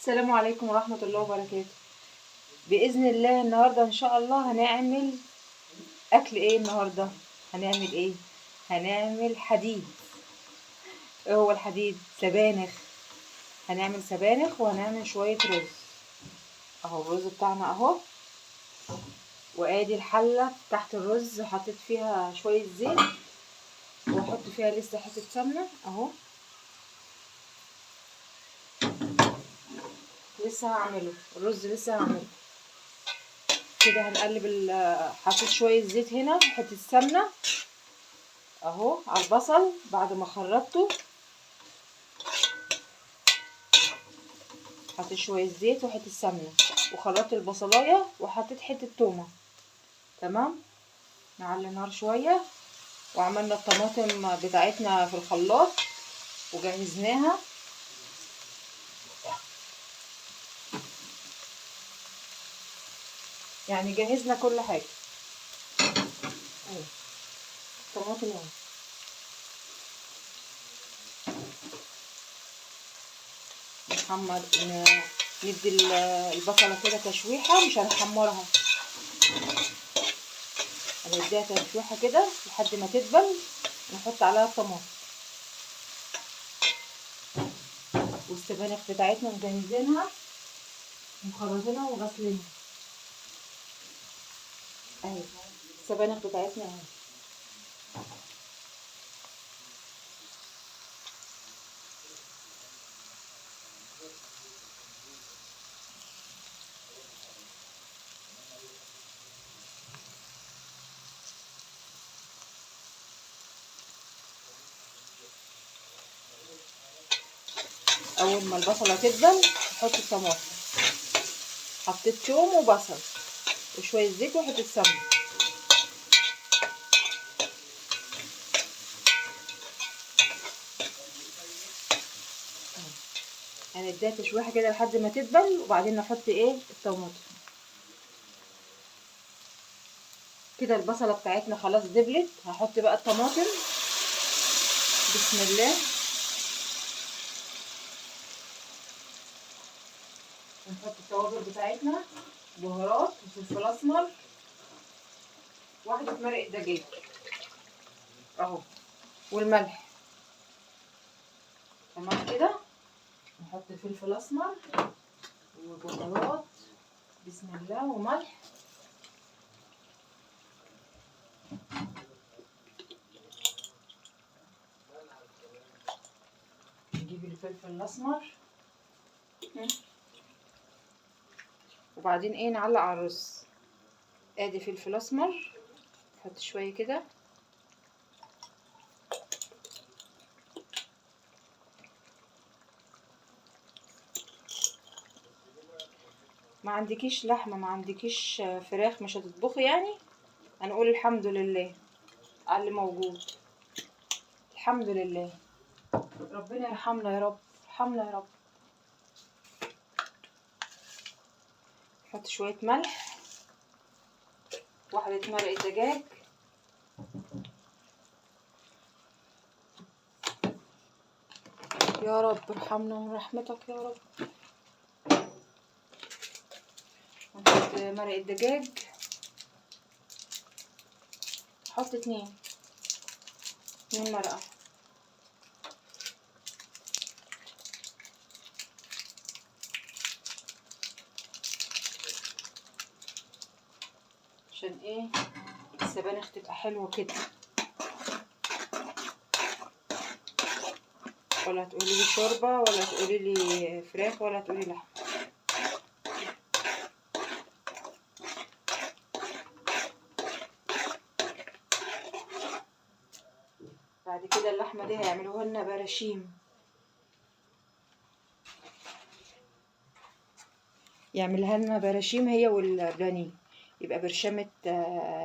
السلام عليكم ورحمة الله وبركاته. بإذن الله النهاردة إن شاء الله هنعمل أكل إيه النهاردة؟ هنعمل إيه؟ هنعمل حديد. إيه هو الحديد؟ سبانخ. هنعمل سبانخ وهنعمل شوية رز. أهو الرز بتاعنا أهو، وآدي الحلة تحت الرز حطيت فيها شوية زيت، وأحط فيها لسه حتة سمنة أهو. لسه هعمله الرز، لسه هعمله كده. هنقلب حطيت شوية زيت هنا وحتة سمنة اهو على البصل بعد ما خرطته. حطيت شويه زيت وحته سمنه وخرطت البصلايه وحطيت حته تومه. تمام. نعلي النار شويه، وعملنا الطماطم بتاعتنا في الخلاط وجهزناها. يعني جهزنا كل حاجه اهي. الطماطم اهي. نحمر ندي البصله كده تشويحه، مش هنحمرها، هنديها تشويحه كده لحد ما تدبل. نحط عليها الطماطم والسبانخ بتاعتنا مجهزينها ومخرطينها وغسلينها اهي. السبانخ بتاعتنا اهي. اول ما البصله تدبل نحط الطماطم. حطيت توم وبصل وشويه زيت وحته سمنه. هنديها تشويحه كده لحد ما تدبل، وبعدين نحط ايه الطماطم. كده البصله بتاعتنا خلاص دبلت. هحط بقى الطماطم. بسم الله. ونحط التوابل بتاعتنا، بهارات وفلفل اسمر، واحده مرقه دجاج اهو، والملح. تمام كده. نحط فلفل اسمر وبهارات، بسم الله، وملح. نجيب الفلفل الاسمر وبعدين ايه نعلق على الرز. ادي فلفل اسمر، نحط شويه كده. ما عندكيش لحمه، ما عندكيش فراخ، مش هتطبخي يعني، هنقول الحمد لله على اللي موجود. الحمد لله. ربنا يرحمنا يا رب، ارحمنا يا رب. نحط شويه ملح، واحده مرقه دجاج، يا رب ارحمنا من رحمتك يا رب. نحط مرقه دجاج، نحط اتنين مرقه. عشان ايه السبانخ تبقى حلوه كده. ولا تقولي لي شوربه، ولا تقولي لي فراخ، ولا تقولي لحمه. بعد كده اللحمه دي هيعملوها لنا براشيم، يعملها لنا براشيم هي والبانيه. يبقى برشامه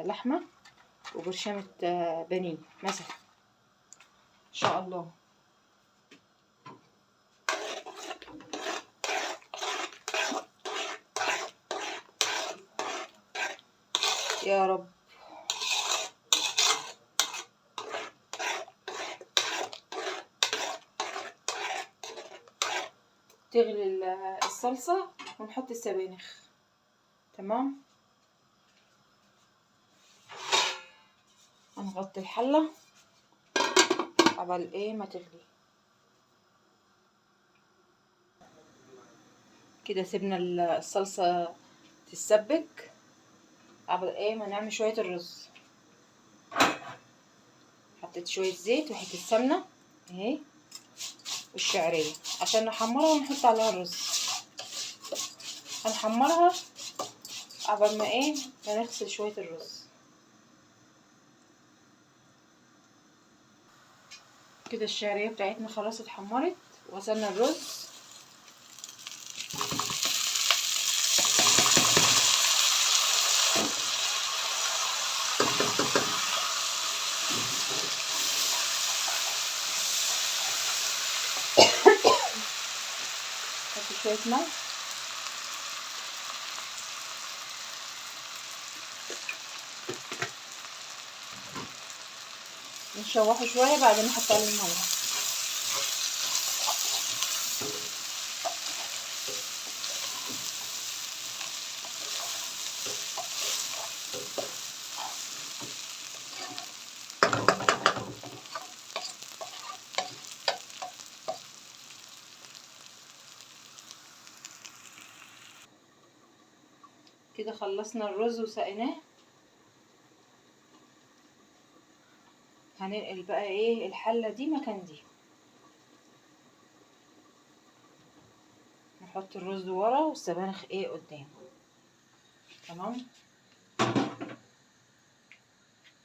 لحمه وبرشامه بانيه مثلا ان شاء الله. يا رب. تغلي الصلصة ونحط السبانخ. تمام، هنغطي الحلة قبل ايه ما تغلي. كده سيبنا الصلصة تتسبك قبل ايه ما نعمل شوية الرز. حطيت شوية زيت وحتة سمنة اهي والشعرية عشان نحمرها ونحط عليها الرز. هنحمرها قبل ما ايه ما نغسل شوية الرز. كده الشعرية بتاعتنا خلاص اتحمرت، وغسلنا الرز. حط شوية ملح نشوحه شوية بعدين نحط عليه المية. كده خلصنا الرز وسقيناه. هننقل بقى ايه الحلة دي مكان دي. نحط الرز ورا والسبانخ ايه قدام. تمام،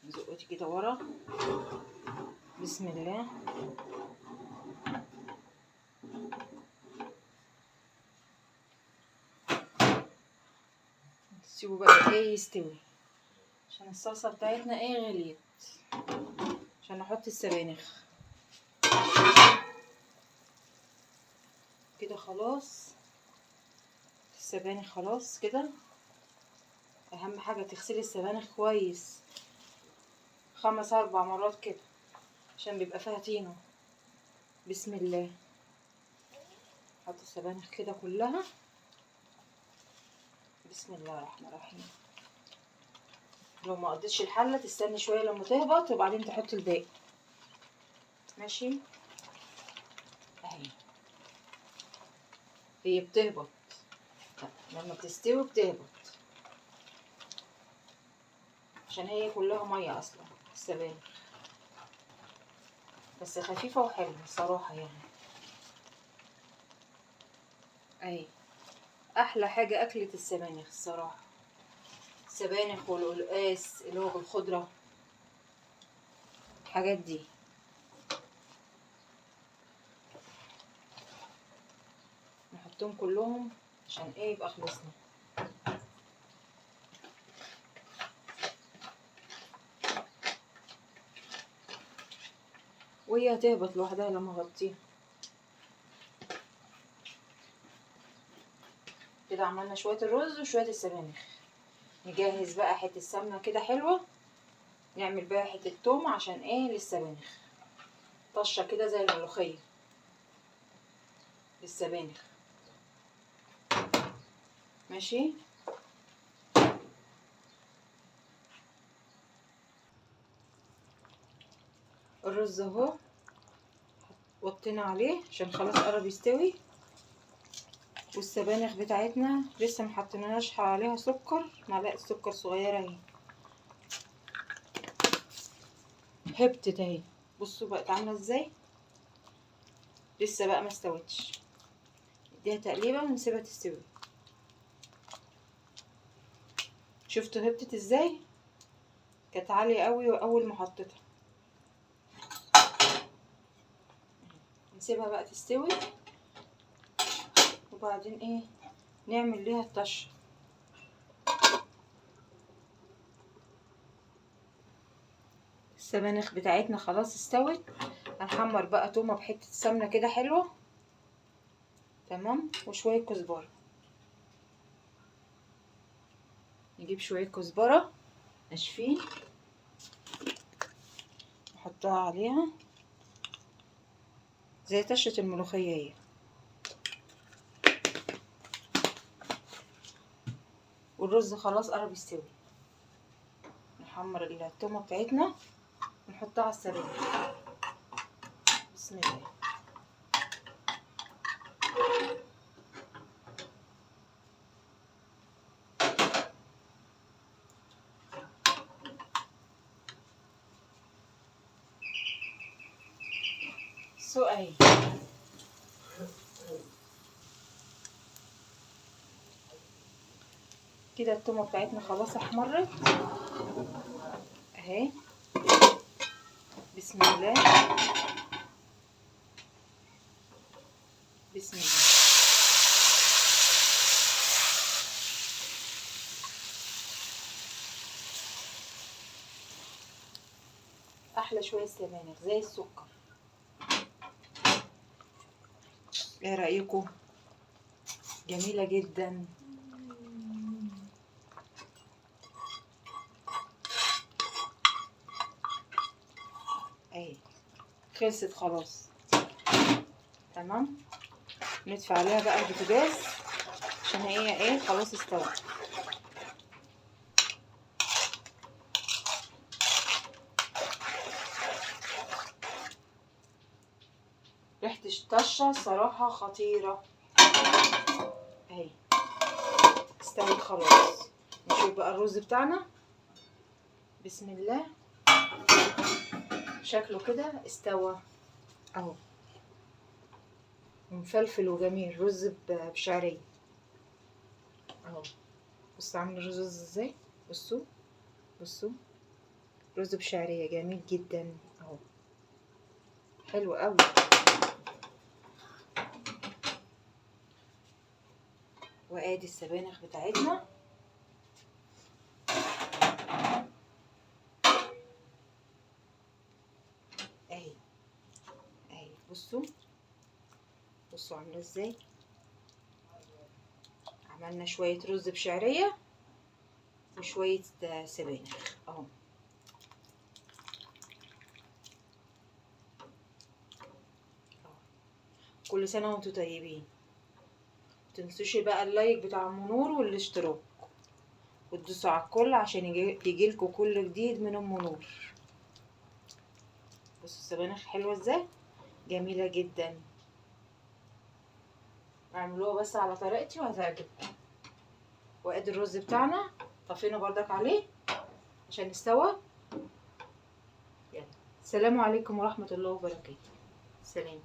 نزقتي كده ورا. بسم الله. نسيبه بقى ايه يستوي عشان الصلصة بتاعتنا ايه غليت، عشان نحط السبانخ. كده خلاص السبانخ خلاص كده. اهم حاجة تغسلي السبانخ كويس 5-4 مرات كده عشان بيبقى فيها طينة. بسم الله. حط السبانخ كده كلها. بسم الله الرحمن الرحيم. لو ما قضيتش الحلة تستني شوية لما تهبط وبعدين تحط الباقي. ماشي اهي. هي بتهبط لما بتستوي بتهبط عشان هي كلها مية اصلا السبانخ، بس خفيفة وحلوة الصراحة يعني. اهي احلى حاجة اكلة السبانخ الصراحة. السبانخ والقلقاس اللي هو بالخضرة، الحاجات دي. نحطهم كلهم عشان ايه يبقى خلصنا. وهي هتهبط لوحدها لما اغطيها. كده عملنا شوية الرز وشوية السبانخ. نجهز بقى حتة سمنة كده حلوة، نعمل بقى حتة توم عشان ايه للسبانخ، طشة كده زي الملوخية للسبانخ. ماشي. الرز اهو وطينا عليه عشان خلاص قرب يستوي. والسبانخ بتاعتنا لسه محطيناش عليها سكر، معلقة سكر صغيرة اهي. هبتت اهي. بصوا بقت عاملة ازاي. لسه بقى ما استوتش. نديها تقليبة ونسيبها تستوي. شفتوا هبتت ازاي. كانت عالية قوي واول ما حطيتها. نسيبها بقى تستوي وبعدين ايه نعمل ليها الطشه. السبانخ بتاعتنا خلاص استوت. هنحمر بقى تومه بحته سمنه كده حلوه. تمام، وشويه كزبره. نجيب شويه كزبره ناشفين نحطها عليها زي طشه الملوخيه اهي. والرز خلاص قرب يستوي. نحمر التومه بتاعتنا ونحطها على السبانخ. بسم الله. اهي كده التومه بتاعتنا خلاص احمرت اهي. بسم الله بسم الله. احلى شويه سبانخ زي السكر. ايه رايكم؟ جميله جدا. اهي خلصت خلاص. تمام. ندفع عليها بقى البوتاجاز عشان هي ايه خلاص استوت. ريحه الطشه صراحه خطيره. اهي استوت خلاص. نشوف بقى الرز بتاعنا. بسم الله. شكله كده استوى اهو، ومفلفل وجميل. رز بشعريه اهو. بصوا عامل الرز ازاي. بصوا بصوا رز بشعريه جميل جدا اهو، حلو قوي. وادي السبانخ بتاعتنا اهي اهي. بصوا بصوا عامله ازاي. عملنا شويه رز بشعريه وشويه سبانخ اهو. كل سنه وانتم طيبين. متنسوش بقى اللايك بتاع ام نور والاشتراك، وتدوسوا على الكل عشان يجيلكوا كل جديد من ام نور. بصوا السبانخ حلوه ازاي، جميله جدا. اعملوها بس على طريقتي وهتعجبكم. وادي الرز بتاعنا طفينا بردك عليه عشان استوى. يلا السلام عليكم ورحمه الله وبركاته. سلام.